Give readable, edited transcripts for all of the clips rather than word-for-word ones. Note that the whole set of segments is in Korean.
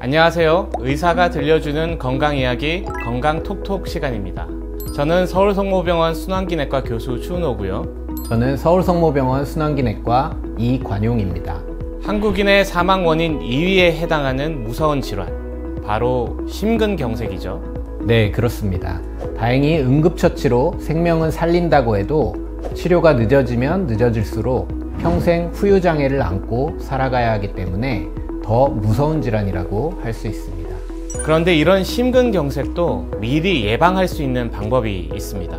안녕하세요. 의사가 들려주는 건강 이야기 건강톡톡 시간입니다. 저는 서울성모병원 순환기내과 교수 추은호고요. 저는 서울성모병원 순환기내과 이관용입니다. 한국인의 사망 원인 2위에 해당하는 무서운 질환, 바로 심근경색이죠. 네, 그렇습니다. 다행히 응급처치로 생명은 살린다고 해도 치료가 늦어지면 늦어질수록 평생 후유장애를 안고 살아가야 하기 때문에 더 무서운 질환이라고 할 수 있습니다. 그런데 이런 심근경색도 미리 예방할 수 있는 방법이 있습니다.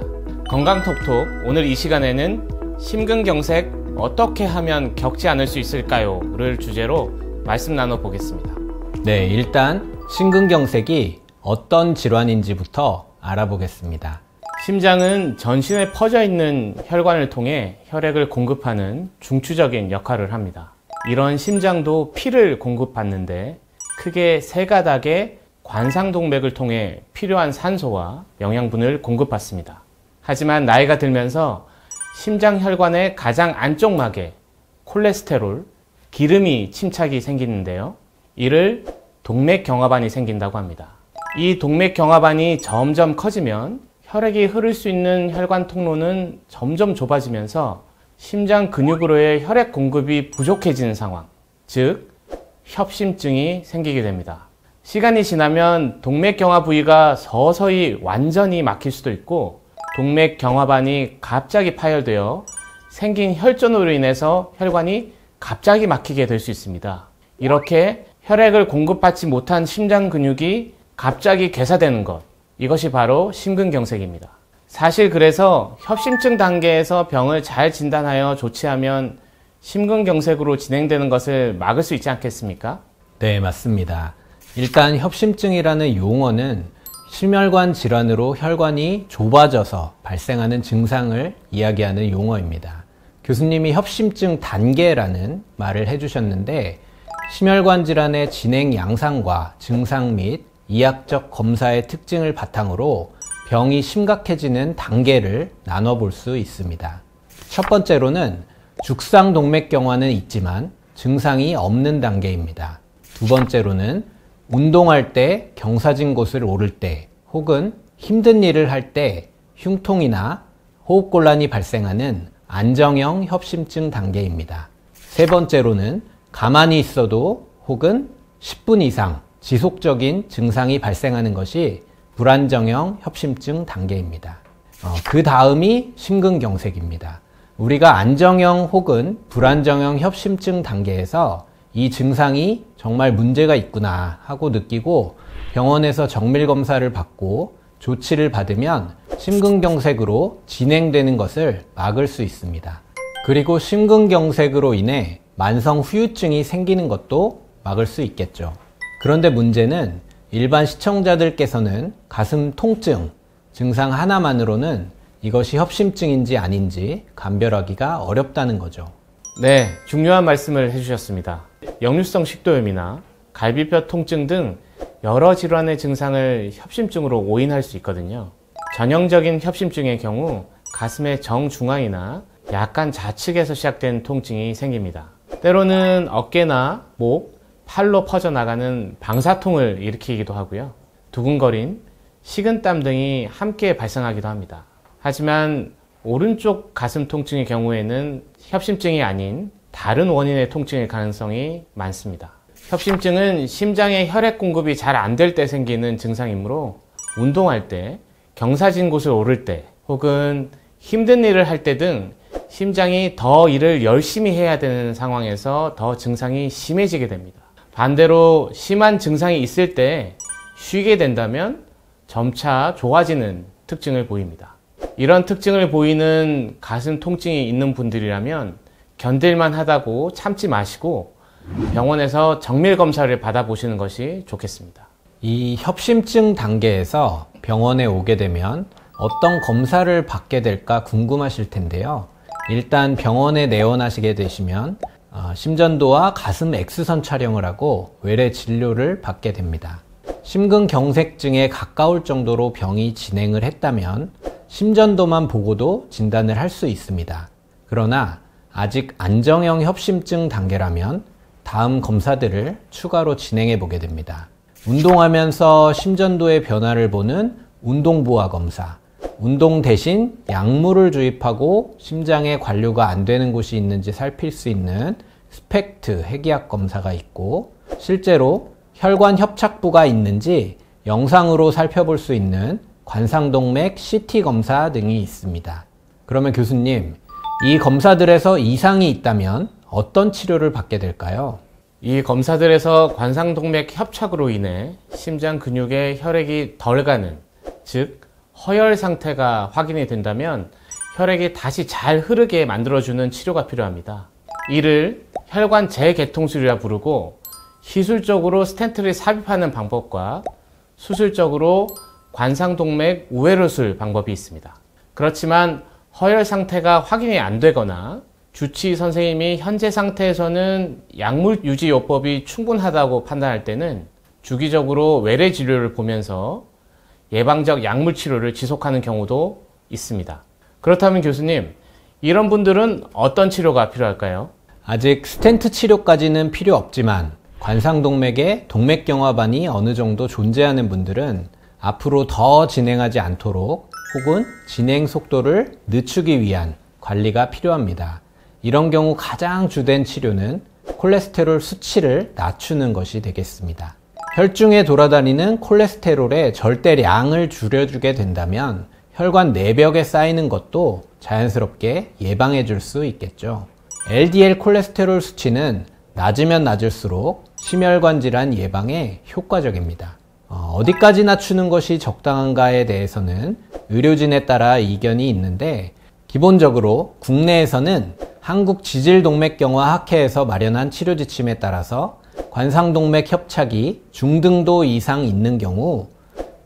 건강톡톡, 오늘 이 시간에는 심근경색 어떻게 하면 겪지 않을 수 있을까요? 를 주제로 말씀 나눠보겠습니다. 네, 일단 심근경색이 어떤 질환인지부터 알아보겠습니다. 심장은 전신에 퍼져 있는 혈관을 통해 혈액을 공급하는 중추적인 역할을 합니다. 이런 심장도 피를 공급받는데 크게 세 가닥의 관상동맥을 통해 필요한 산소와 영양분을 공급받습니다. 하지만 나이가 들면서 심장 혈관의 가장 안쪽 막에 콜레스테롤, 기름이 침착이 생기는데요. 이를 동맥경화반이 생긴다고 합니다. 이 동맥경화반이 점점 커지면 혈액이 흐를 수 있는 혈관 통로는 점점 좁아지면서 심장 근육으로의 혈액 공급이 부족해지는 상황, 즉 협심증이 생기게 됩니다. 시간이 지나면 동맥경화 부위가 서서히 완전히 막힐 수도 있고 동맥경화반이 갑자기 파열되어 생긴 혈전으로 인해서 혈관이 갑자기 막히게 될 수 있습니다. 이렇게 혈액을 공급받지 못한 심장 근육이 갑자기 괴사되는 것, 이것이 바로 심근경색입니다. 사실 그래서 협심증 단계에서 병을 잘 진단하여 조치하면 심근경색으로 진행되는 것을 막을 수 있지 않겠습니까? 네, 맞습니다. 일단 협심증이라는 용어는 심혈관 질환으로 혈관이 좁아져서 발생하는 증상을 이야기하는 용어입니다. 교수님이 협심증 단계라는 말을 해주셨는데 심혈관 질환의 진행 양상과 증상 및 이학적 검사의 특징을 바탕으로 병이 심각해지는 단계를 나눠볼 수 있습니다. 첫 번째로는 죽상동맥경화는 있지만 증상이 없는 단계입니다. 두 번째로는 운동할 때 경사진 곳을 오를 때 혹은 힘든 일을 할 때 흉통이나 호흡곤란이 발생하는 안정형 협심증 단계입니다. 세 번째로는 가만히 있어도 혹은 10분 이상 지속적인 증상이 발생하는 것이 불안정형 협심증 단계입니다. 그 다음이 심근경색입니다. 우리가 안정형 혹은 불안정형 협심증 단계에서 이 증상이 정말 문제가 있구나 하고 느끼고 병원에서 정밀검사를 받고 조치를 받으면 심근경색으로 진행되는 것을 막을 수 있습니다. 그리고 심근경색으로 인해 만성 후유증이 생기는 것도 막을 수 있겠죠. 그런데 문제는 일반 시청자들께서는 가슴 통증, 증상 하나만으로는 이것이 협심증인지 아닌지 감별하기가 어렵다는 거죠. 네, 중요한 말씀을 해주셨습니다. 역류성 식도염이나 갈비뼈 통증 등 여러 질환의 증상을 협심증으로 오인할 수 있거든요. 전형적인 협심증의 경우 가슴의 정중앙이나 약간 좌측에서 시작된 통증이 생깁니다. 때로는 어깨나 목, 팔로 퍼져나가는 방사통을 일으키기도 하고요. 두근거림, 식은땀 등이 함께 발생하기도 합니다. 하지만 오른쪽 가슴 통증의 경우에는 협심증이 아닌 다른 원인의 통증일 가능성이 많습니다. 협심증은 심장의 혈액 공급이 잘 안 될 때 생기는 증상이므로 운동할 때, 경사진 곳을 오를 때, 혹은 힘든 일을 할 때 등 심장이 더 일을 열심히 해야 되는 상황에서 더 증상이 심해지게 됩니다. 반대로 심한 증상이 있을 때 쉬게 된다면 점차 좋아지는 특징을 보입니다. 이런 특징을 보이는 가슴 통증이 있는 분들이라면 견딜만 하다고 참지 마시고 병원에서 정밀 검사를 받아보시는 것이 좋겠습니다. 이 협심증 단계에서 병원에 오게 되면 어떤 검사를 받게 될까 궁금하실 텐데요. 일단 병원에 내원하시게 되시면 심전도와 가슴 X선 촬영을 하고 외래 진료를 받게 됩니다. 심근경색증에 가까울 정도로 병이 진행을 했다면 심전도만 보고도 진단을 할 수 있습니다. 그러나 아직 안정형 협심증 단계라면 다음 검사들을 추가로 진행해 보게 됩니다. 운동하면서 심전도의 변화를 보는 운동부하 검사, 운동 대신 약물을 주입하고 심장에 관류가 안 되는 곳이 있는지 살필 수 있는 스펙트 핵의학 검사가 있고, 실제로 혈관 협착부가 있는지 영상으로 살펴볼 수 있는 관상동맥 CT 검사 등이 있습니다. 그러면 교수님, 이 검사들에서 이상이 있다면 어떤 치료를 받게 될까요? 이 검사들에서 관상동맥 협착으로 인해 심장 근육에 혈액이 덜 가는, 즉 허혈 상태가 확인이 된다면 혈액이 다시 잘 흐르게 만들어주는 치료가 필요합니다. 이를 혈관 재개통술이라 부르고, 기술적으로 스텐트를 삽입하는 방법과 수술적으로 관상동맥 우회로술 방법이 있습니다. 그렇지만 허혈 상태가 확인이 안 되거나 주치의 선생님이 현재 상태에서는 약물 유지 요법이 충분하다고 판단할 때는 주기적으로 외래 진료를 보면서 예방적 약물 치료를 지속하는 경우도 있습니다. 그렇다면 교수님, 이런 분들은 어떤 치료가 필요할까요? 아직 스텐트 치료까지는 필요 없지만 관상동맥에 동맥경화반이 어느 정도 존재하는 분들은 앞으로 더 진행하지 않도록 혹은 진행 속도를 늦추기 위한 관리가 필요합니다. 이런 경우 가장 주된 치료는 콜레스테롤 수치를 낮추는 것이 되겠습니다. 혈중에 돌아다니는 콜레스테롤의 절대량을 줄여주게 된다면 혈관 내벽에 쌓이는 것도 자연스럽게 예방해 줄 수 있겠죠. LDL 콜레스테롤 수치는 낮으면 낮을수록 심혈관 질환 예방에 효과적입니다. 어디까지 낮추는 것이 적당한가에 대해서는 의료진에 따라 이견이 있는데, 기본적으로 국내에서는 한국지질동맥경화학회에서 마련한 치료 지침에 따라서 관상동맥 협착이 중등도 이상 있는 경우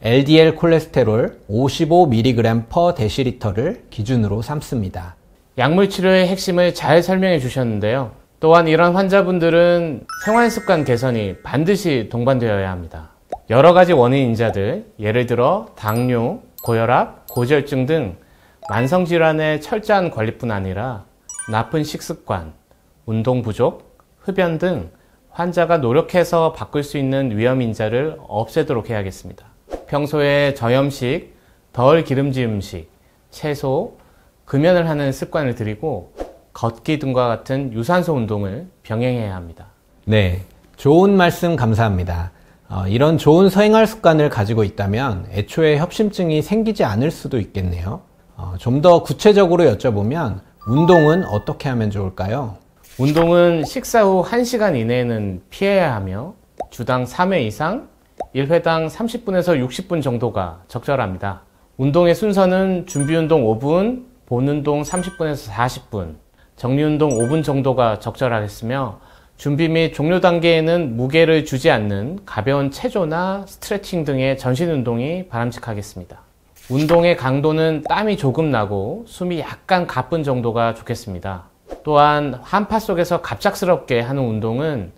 LDL 콜레스테롤 55mg/dl를 기준으로 삼습니다. 약물 치료의 핵심을 잘 설명해 주셨는데요. 또한 이런 환자분들은 생활습관 개선이 반드시 동반되어야 합니다. 여러 가지 원인 인자들, 예를 들어 당뇨, 고혈압, 고지혈증 등 만성질환의 철저한 관리뿐 아니라 나쁜 식습관, 운동 부족, 흡연 등 환자가 노력해서 바꿀 수 있는 위험 인자를 없애도록 해야겠습니다. 평소에 저염식, 덜 기름진 음식, 채소, 금연을 하는 습관을 들이고 걷기 등과 같은 유산소 운동을 병행해야 합니다. 네, 좋은 말씀 감사합니다. 이런 좋은 생활 습관을 가지고 있다면 애초에 협심증이 생기지 않을 수도 있겠네요. 좀 더 구체적으로 여쭤보면 운동은 어떻게 하면 좋을까요? 운동은 식사 후 1시간 이내에는 피해야 하며 주당 3회 이상 1회당 30분에서 60분 정도가 적절합니다. 운동의 순서는 준비운동 5분, 본운동 30분에서 40분, 정리운동 5분 정도가 적절하겠으며, 준비 및 종료 단계에는 무게를 주지 않는 가벼운 체조나 스트레칭 등의 전신 운동이 바람직하겠습니다. 운동의 강도는 땀이 조금 나고 숨이 약간 가쁜 정도가 좋겠습니다. 또한 한파 속에서 갑작스럽게 하는 운동은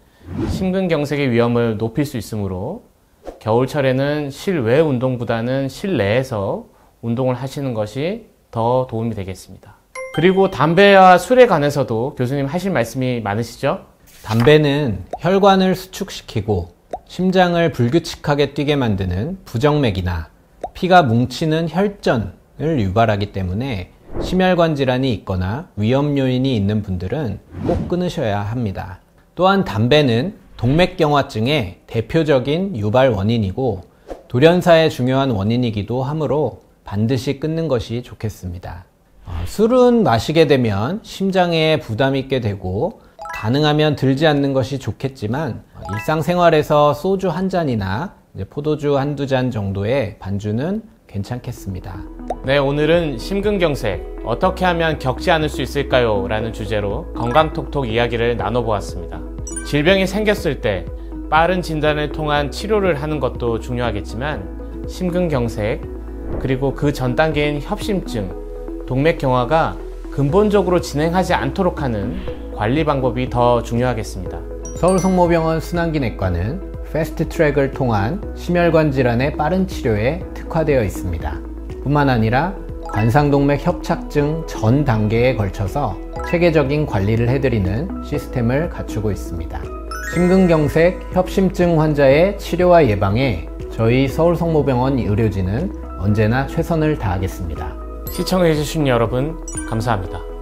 심근경색의 위험을 높일 수 있으므로 겨울철에는 실외 운동보다는 실내에서 운동을 하시는 것이 더 도움이 되겠습니다. 그리고 담배와 술에 관해서도 교수님 하실 말씀이 많으시죠? 담배는 혈관을 수축시키고 심장을 불규칙하게 뛰게 만드는 부정맥이나 피가 뭉치는 혈전을 유발하기 때문에 심혈관 질환이 있거나 위험 요인이 있는 분들은 꼭 끊으셔야 합니다. 또한 담배는 동맥경화증의 대표적인 유발 원인이고 돌연사의 중요한 원인이기도 하므로 반드시 끊는 것이 좋겠습니다. 술은 마시게 되면 심장에 부담이 있게 되고 가능하면 들지 않는 것이 좋겠지만 일상생활에서 소주 한 잔이나 포도주 한두 잔 정도의 반주는 괜찮겠습니다. 네, 오늘은 심근경색 어떻게 하면 겪지 않을 수 있을까요? 라는 주제로 건강톡톡 이야기를 나눠보았습니다. 질병이 생겼을 때 빠른 진단을 통한 치료를 하는 것도 중요하겠지만 심근경색 그리고 그 전 단계인 협심증, 동맥경화가 근본적으로 진행하지 않도록 하는 관리 방법이 더 중요하겠습니다. 서울성모병원 순환기내과는 패스트트랙을 통한 심혈관 질환의 빠른 치료에 특화되어 있습니다. 뿐만 아니라 관상동맥 협착증 전 단계에 걸쳐서 체계적인 관리를 해드리는 시스템을 갖추고 있습니다. 심근경색, 협심증 환자의 치료와 예방에 저희 서울성모병원 의료진은 언제나 최선을 다하겠습니다. 시청해주신 여러분 감사합니다.